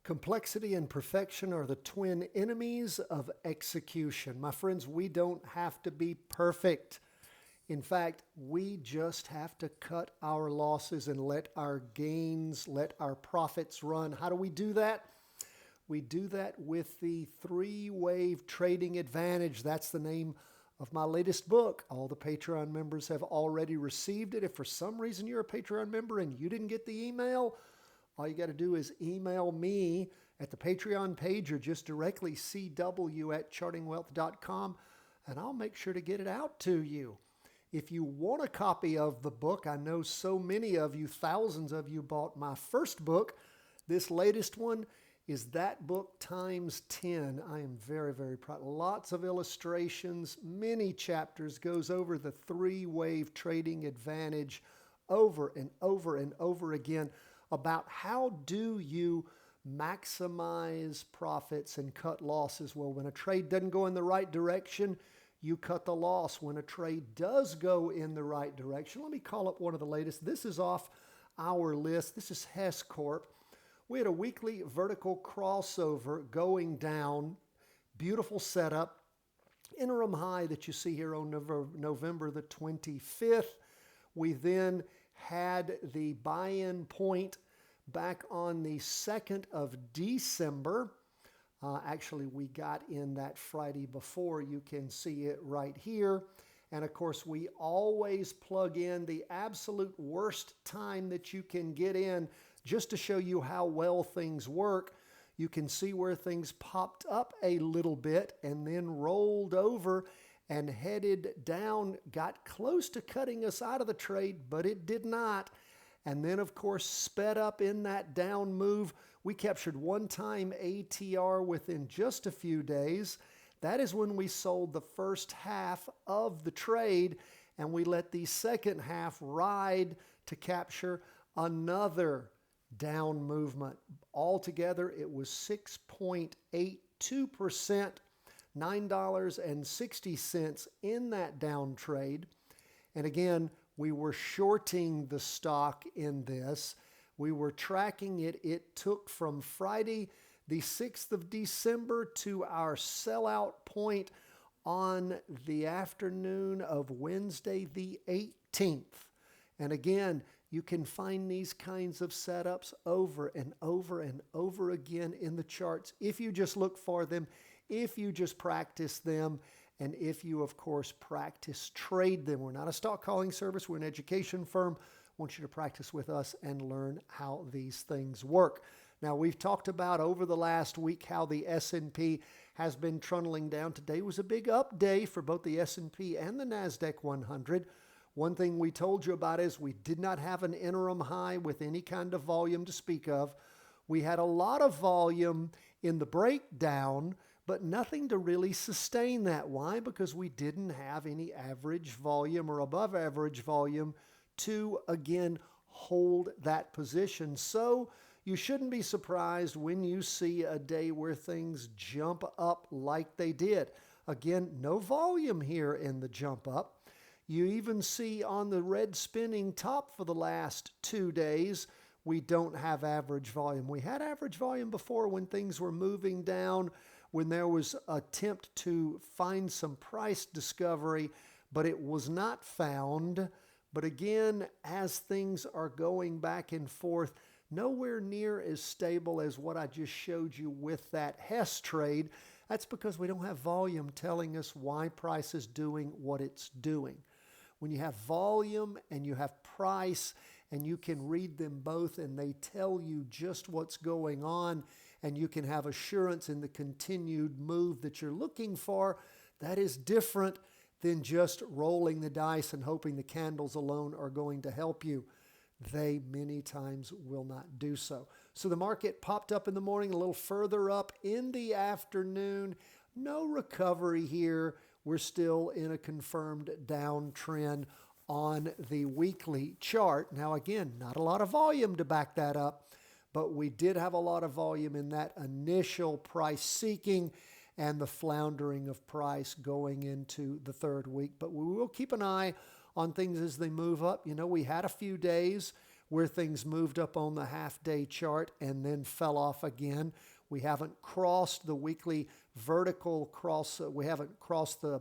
Complexity and perfection are the twin enemies of execution. My friends, we don't have to be perfect. In fact, we just have to cut our losses and let our gains, let our profits run. How do we do that? We do that with the three-wave trading advantage. That's the name of my latest book. All the Patreon members have already received it. If for some reason you're a Patreon member and you didn't get the email, all you got to do is email me at the Patreon page or just directly cw@chartingwealth.com, and I'll make sure to get it out to you. If you want a copy of the book, I know so many of you, thousands of you bought my first book. This latest one is that book times 10. I am very, very proud. Lots of illustrations, many chapters, goes over the three-wave trading advantage over and over and over again about how do you maximize profits and cut losses. Well, when a trade doesn't go in the right direction, you cut the loss. When a trade does go in the right direction, let me call up one of the latest. This is off our list. This is Hess Corp. We had a weekly vertical crossover going down. Beautiful setup. Interim high that you see here on November the 25th. We then had the buy-in point back on the 2nd of December. Actually, we got in that Friday before. You can see it right here. And of course, we always plug in the absolute worst time that you can get in just to show you how well things work. You can see where things popped up a little bit and then rolled over and headed down, got close to cutting us out of the trade, but it did not. And then, of course, sped up in that down move. We captured one-time ATR within just a few days. That is when we sold the first half of the trade, and we let the second half ride to capture another down movement. Altogether, it was 6.82%, $9.60 in that down trade. And again, we were shorting the stock in this. We were tracking it. It took from Friday, the 6th of December, to our sellout point on the afternoon of Wednesday, the 18th. And again, you can find these kinds of setups over and over and over again in the charts if you just look for them, if you just practice them, and if you, of course, practice trade them. We're not a stock calling service. We're an education firm. I want you to practice with us and learn how these things work. Now, we've talked about over the last week how the S&P has been trundling down. Today was a big up day for both the S&P and the NASDAQ 100. One thing we told you about is we did not have an interim high with any kind of volume to speak of. We had a lot of volume in the breakdown, but nothing to really sustain that. Why? Because we didn't have any average volume or above average volume to, again, hold that position. So you shouldn't be surprised when you see a day where things jump up like they did. Again, no volume here in the jump up. You even see on the red spinning top for the last 2 days, we don't have average volume. We had average volume before when things were moving down, when there was an attempt to find some price discovery, but it was not found. But again, as things are going back and forth, nowhere near as stable as what I just showed you with that Hess trade. That's because we don't have volume telling us why price is doing what it's doing. When you have volume and you have price and you can read them both and they tell you just what's going on and you can have assurance in the continued move that you're looking for, that is different than just rolling the dice and hoping the candles alone are going to help you. They many times will not do so. So the market popped up in the morning, a little further up in the afternoon. No recovery here. We're still in a confirmed downtrend on the weekly chart. Now, again, not a lot of volume to back that up, but we did have a lot of volume in that initial price seeking and the floundering of price going into the third week. But we will keep an eye on things as they move up. You know, we had a few days where things moved up on the half-day chart and then fell off again. We haven't crossed the weekly vertical cross. We haven't crossed the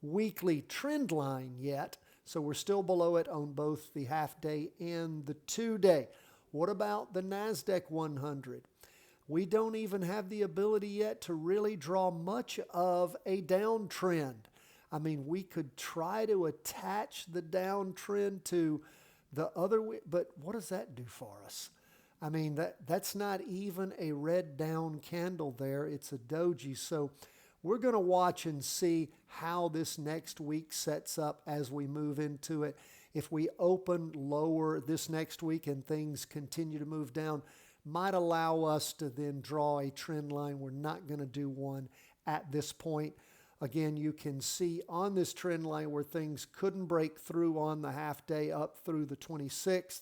weekly trend line yet. So we're still below it on both the half-day and the 2-day. What about the NASDAQ 100? We don't even have the ability yet to really draw much of a downtrend. I mean, we could try to attach the downtrend to the other, but what does that do for us? I mean, that's not even a red down candle there. It's a doji. So we're going to watch and see how this next week sets up as we move into it. If we open lower this next week and things continue to move down, might allow us to then draw a trend line. We're not going to do one at this point. Again, you can see on this trend line where things couldn't break through on the half day up through the 26th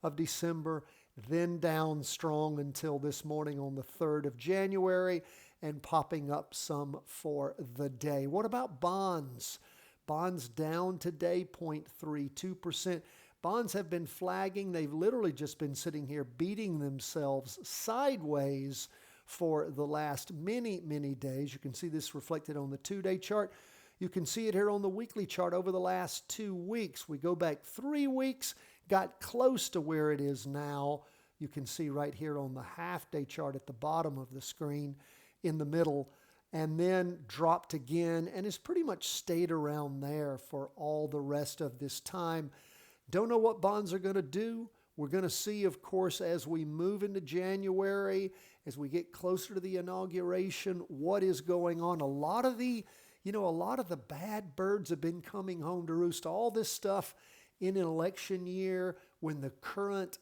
of December, then down strong until this morning on the 3rd of January and popping up some for the day. What about bonds? Bonds down today, 0.32%. Bonds have been flagging. They've literally just been sitting here beating themselves sideways for the last many, many days. You can see this reflected on the 2-day chart. You can see it here on the weekly chart over the last 2 weeks. We go back 3 weeks, got close to where it is now. You can see right here on the half-day chart at the bottom of the screen in the middle, and then dropped again and has pretty much stayed around there for all the rest of this time. Don't know what bonds are going to do. We're going to see, of course, as we move into January, as we get closer to the inauguration, what is going on. A lot of the bad birds have been coming home to roost. All this stuff in an election year when the current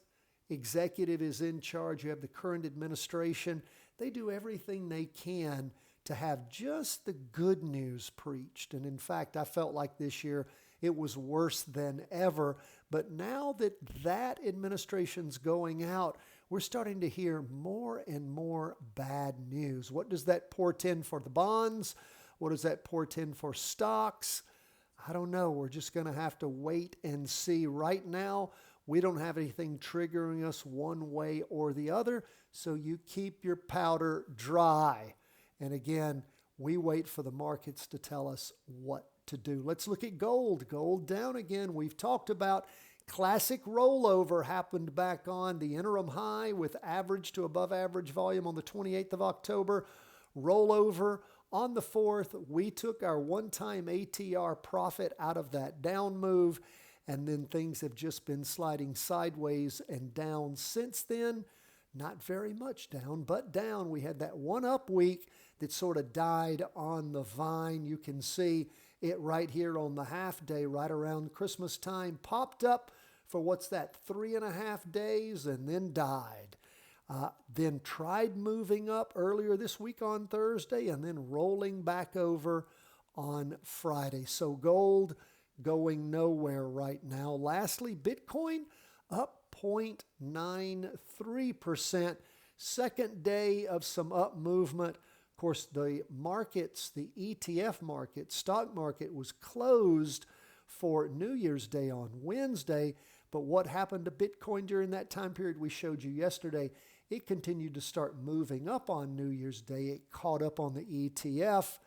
executive is in charge, you have the current administration, they do everything they can to have just the good news preached. And in fact, I felt like this year it was worse than ever. But now that that administration's going out, we're starting to hear more and more bad news. What does that portend for the bonds? What does that portend for stocks? I don't know. We're just going to have to wait and see. Right now, we don't have anything triggering us one way or the other. So you keep your powder dry. And again, we wait for the markets to tell us what to do. Let's look at gold. Gold down again. We've talked about classic rollover happened back on the interim high with average to above average volume on the 28th of October. Rollover on the 4th. We took our one-time ATR profit out of that down move, and then things have just been sliding sideways and down since then. Not very much down, but down. We had that one up week that sort of died on the vine. You can see it right here on the half day, right around Christmas time, popped up for what's that, 3.5 days, and then died. Then tried moving up earlier this week on Thursday, and then rolling back over on Friday. So gold going nowhere right now. Lastly, Bitcoin up 0.93%. Second day of some up movement. Of course, the markets, the ETF market, stock market was closed for New Year's Day on Wednesday. But what happened to Bitcoin during that time period we showed you yesterday? It continued to start moving up on New Year's Day. It caught up on the ETF.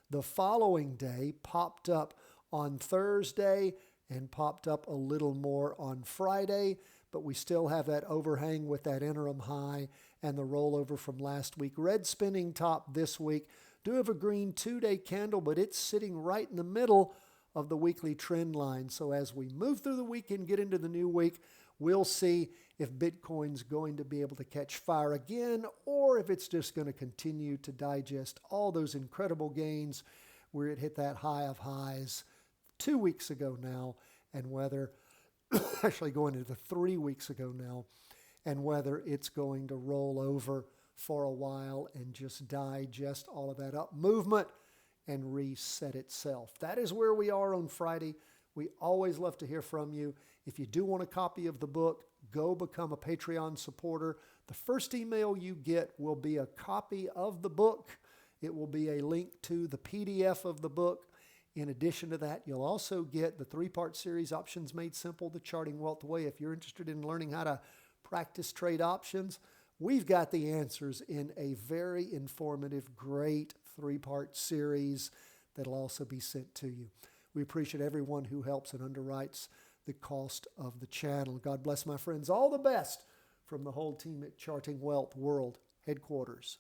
The following day popped up on Thursday and popped up a little more on Friday. But we still have that overhang with that interim high and the rollover from last week. Red spinning top this week. Do have a green 2-day candle, but it's sitting right in the middle of the weekly trend line. So as we move through the week and get into the new week, we'll see if Bitcoin's going to be able to catch fire again, or if it's just going to continue to digest all those incredible gains where it hit that high of highs 2 weeks ago now, and whether actually going into 3 weeks ago now, and whether it's going to roll over for a while and just digest all of that up movement and reset itself. That is where we are on Friday. We always love to hear from you. If you do want a copy of the book, go become a Patreon supporter. The first email you get will be a copy of the book. It will be a link to the PDF of the book. In addition to that, you'll also get the 3-part series, Options Made Simple, the Charting Wealth Way. If you're interested in learning how to practice trade options, we've got the answers in a very informative, great 3-part series that'll also be sent to you. We appreciate everyone who helps and underwrites the cost of the channel. God bless, my friends. All the best from the whole team at Charting Wealth World Headquarters.